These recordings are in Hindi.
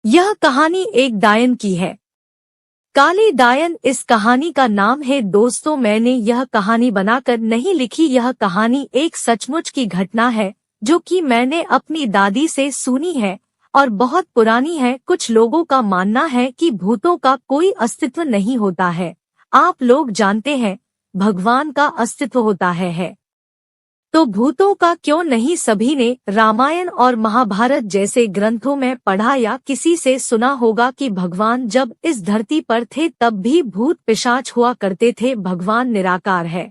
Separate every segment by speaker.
Speaker 1: यह कहानी एक डायन की है। काली डायन इस कहानी का नाम है। दोस्तों, मैंने यह कहानी बनाकर नहीं लिखी। यह कहानी एक सचमुच की घटना है जो कि मैंने अपनी दादी से सुनी है और बहुत पुरानी है। कुछ लोगों का मानना है कि भूतों का कोई अस्तित्व नहीं होता है। आप लोग जानते हैं, भगवान का अस्तित्व होता है। तो भूतों का क्यों नहीं? सभी ने रामायण और महाभारत जैसे ग्रंथों में पढ़ा या किसी से सुना होगा कि भगवान जब इस धरती पर थे तब भी भूत पिशाच हुआ करते थे। भगवान निराकार है।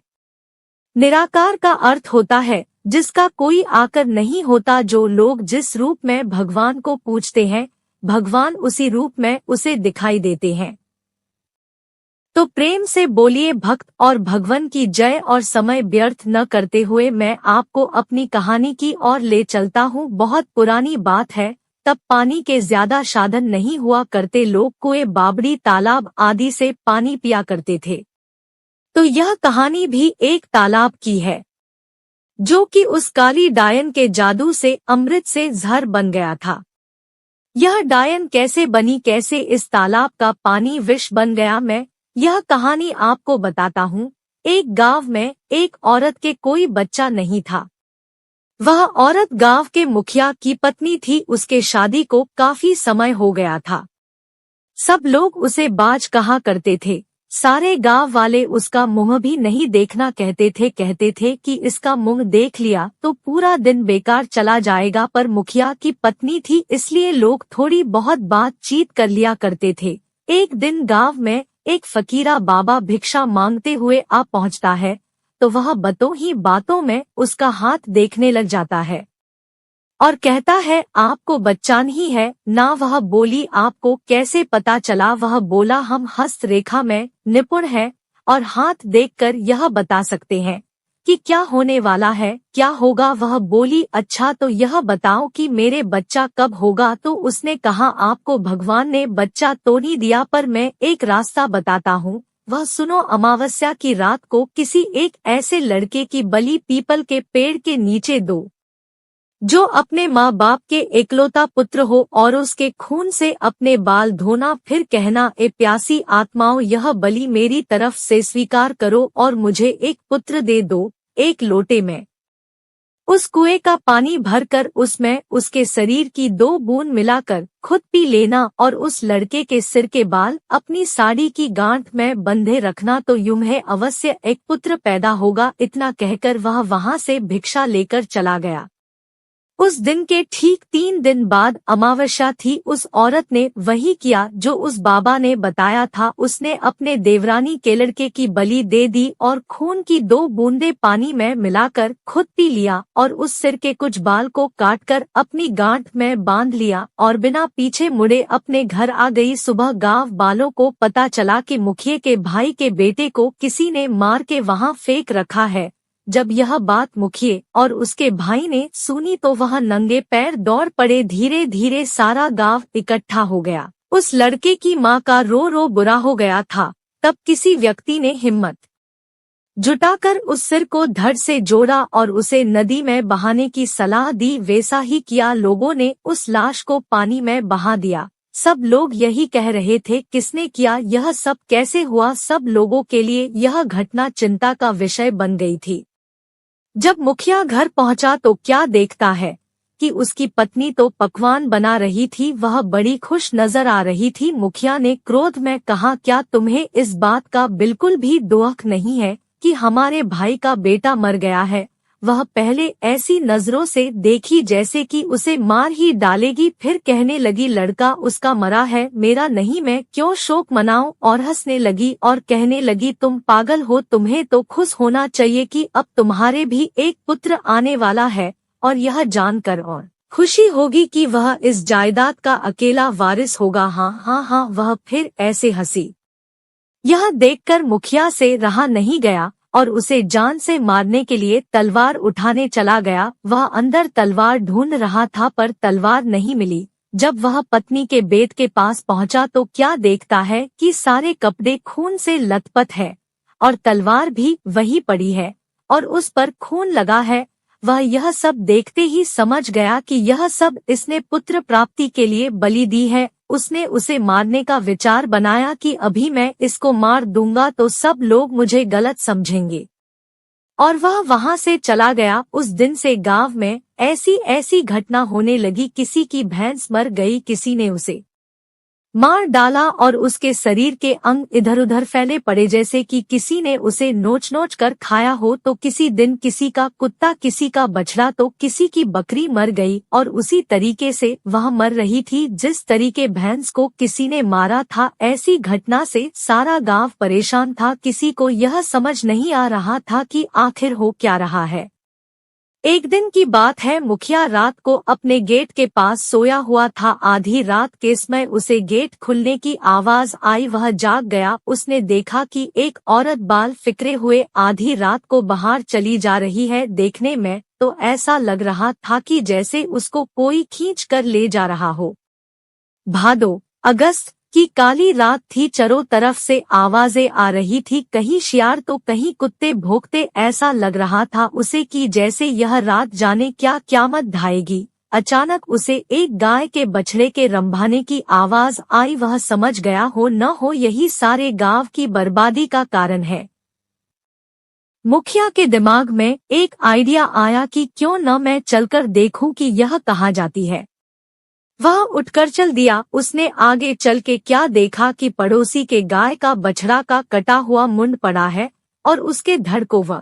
Speaker 1: निराकार का अर्थ होता है जिसका कोई आकार नहीं होता। जो लोग जिस रूप में भगवान को पूजते हैं, भगवान उसी रूप में उसे दिखाई देते हैं। तो प्रेम से बोलिए भक्त और भगवान की जय। और समय व्यर्थ न करते हुए मैं आपको अपनी कहानी की ओर ले चलता हूँ। बहुत पुरानी बात है। तब पानी के ज्यादा साधन नहीं हुआ करते। लोग कुएं, बावड़ी, तालाब आदि से पानी पिया करते थे। तो यह कहानी भी एक तालाब की है जो कि उस काली डायन के जादू से अमृत से जहर बन गया था। यह डायन कैसे बनी, कैसे इस तालाब का पानी विष बन गया, मैं यह कहानी आपको बताता हूँ। एक गांव में एक औरत के कोई बच्चा नहीं था। वह औरत गांव के मुखिया की पत्नी थी। उसके शादी को काफी समय हो गया था। सब लोग उसे बाज कहा करते थे। सारे गांव वाले उसका मुंह भी नहीं देखना कहते थे कि इसका मुंह देख लिया तो पूरा दिन बेकार चला जाएगा। पर मुखिया की पत्नी थी इसलिए लोग थोड़ी बहुत बातचीत कर लिया करते थे। एक दिन गांव में एक फकीरा बाबा भिक्षा मांगते हुए आ पहुंचता है तो वह बातों ही बातों में उसका हाथ देखने लग जाता है और कहता है, आपको बच्चा नहीं है ना? वह बोली, आपको कैसे पता चला? वह बोला, हम हस्त रेखा में निपुण है और हाथ देखकर यह बता सकते हैं कि क्या होने वाला है, क्या होगा। वह बोली, अच्छा तो यह बताओ कि मेरे बच्चा कब होगा? तो उसने कहा, आपको भगवान ने बच्चा तो नहीं दिया पर मैं एक रास्ता बताता हूँ। वह सुनो, अमावस्या की रात को किसी एक ऐसे लड़के की बलि पीपल के पेड़ के नीचे दो जो अपने माँ बाप के एकलौता पुत्र हो और उसके खून से अपने बाल धोना। फिर कहना, ए प्यासी आत्माओं, यह बलि मेरी तरफ से स्वीकार करो और मुझे एक पुत्र दे दो एक लोटे में। उस कुएं का पानी भरकर उसमें उसके शरीर की 2 बूंद मिलाकर खुद पी लेना और उस लड़के के सिर के बाल अपनी साड़ी की गांठ में बंधे रखना तो यूं अवश्य एक पुत्र पैदा होगा। इतना कहकर वह वहां से भिक्षा लेकर चला गया। उस दिन के ठीक 3 दिन बाद अमावस्या थी। उस औरत ने वही किया जो उस बाबा ने बताया था। उसने अपने देवरानी के लड़के की बलि दे दी और खून की 2 बूंदें पानी में मिलाकर खुद पी लिया और उस सिर के कुछ बाल को काटकर अपनी गांठ में बांध लिया और बिना पीछे मुड़े अपने घर आ गई। सुबह गांव वालों को पता चला कि मुखिया के भाई के बेटे को किसी ने मार के वहां फेंक रखा है। जब यह बात मुखिया और उसके भाई ने सुनी तो वह नंगे पैर दौड़ पड़े। धीरे धीरे सारा गांव इकट्ठा हो गया। उस लड़के की माँ का रो रो बुरा हो गया था। तब किसी व्यक्ति ने हिम्मत जुटाकर उस सिर को धड़ से जोड़ा और उसे नदी में बहाने की सलाह दी। वैसा ही किया। लोगों ने उस लाश को पानी में बहा दिया। सब लोग यही कह रहे थे, किसने किया, यह सब कैसे हुआ? सब लोगों के लिए यह घटना चिंता का विषय बन गई थी। जब मुखिया घर पहुंचा तो क्या देखता है कि उसकी पत्नी तो पकवान बना रही थी। वह बड़ी खुश नजर आ रही थी। मुखिया ने क्रोध में कहा, क्या तुम्हें इस बात का बिल्कुल भी दुख नहीं है कि हमारे भाई का बेटा मर गया है? वह पहले ऐसी नजरों से देखी जैसे कि उसे मार ही डालेगी। फिर कहने लगी, लड़का उसका मरा है, मेरा नहीं, मैं क्यों शोक मनाऊं? और हंसने लगी और कहने लगी, तुम पागल हो, तुम्हें तो खुश होना चाहिए कि अब तुम्हारे भी एक पुत्र आने वाला है और यह जानकर और खुशी होगी कि वह इस जायदाद का अकेला वारिस होगा। हाँ हाँ हाँ, वह फिर ऐसे हंसी। यह देखकर मुखिया से रहा नहीं गया और उसे जान से मारने के लिए तलवार उठाने चला गया। वह अंदर तलवार ढूंढ रहा था पर तलवार नहीं मिली। जब वह पत्नी के बेड के पास पहुंचा तो क्या देखता है कि सारे कपड़े खून से लथपथ है और तलवार भी वही पड़ी है और उस पर खून लगा है। वह यह सब देखते ही समझ गया कि यह सब इसने पुत्र प्राप्ति के लिए बलि दी है। उसने उसे मारने का विचार बनाया कि अभी मैं इसको मार दूंगा तो सब लोग मुझे गलत समझेंगे। और वह वहां से चला गया। उस दिन से गांव में ऐसी ऐसी घटना होने लगी, किसी की भैंस मर गई, किसी ने उसे मार डाला और उसके शरीर के अंग इधर उधर फैले पड़े, जैसे कि किसी ने उसे नोच नोच कर खाया हो। तो किसी दिन किसी का कुत्ता, किसी का बछड़ा, तो किसी की बकरी मर गई, और उसी तरीके से वह मर रही थी जिस तरीके भैंस को किसी ने मारा था। ऐसी घटना से सारा गांव परेशान था। किसी को यह समझ नहीं आ रहा था कि आखिर हो क्या रहा है। एक दिन की बात है, मुखिया रात को अपने गेट के पास सोया हुआ था। आधी रात के समय उसे गेट खुलने की आवाज आई। वह जाग गया। उसने देखा कि एक औरत बाल फिक्रे हुए आधी रात को बाहर चली जा रही है। देखने में तो ऐसा लग रहा था कि जैसे उसको कोई खींच कर ले जा रहा हो। भादो अगस्त की काली रात थी। चारों तरफ से आवाजें आ रही थी, कहीं शियार तो कहीं कुत्ते भौंकते। ऐसा लग रहा था उसे कि जैसे यह रात जाने क्या क़यामत ढाएगी। अचानक उसे एक गाय के बछड़े के रंभाने की आवाज आई। वह समझ गया, हो न हो यही सारे गांव की बर्बादी का कारण है। मुखिया के दिमाग में एक आइडिया आया कि क्यों न मैं चलकर देखूं कि यह कहाँ जाती है। वह उठकर चल दिया। उसने आगे चल के क्या देखा कि पड़ोसी के गाय का बछड़ा का कटा हुआ मुंड पड़ा है और उसके धड़ को वह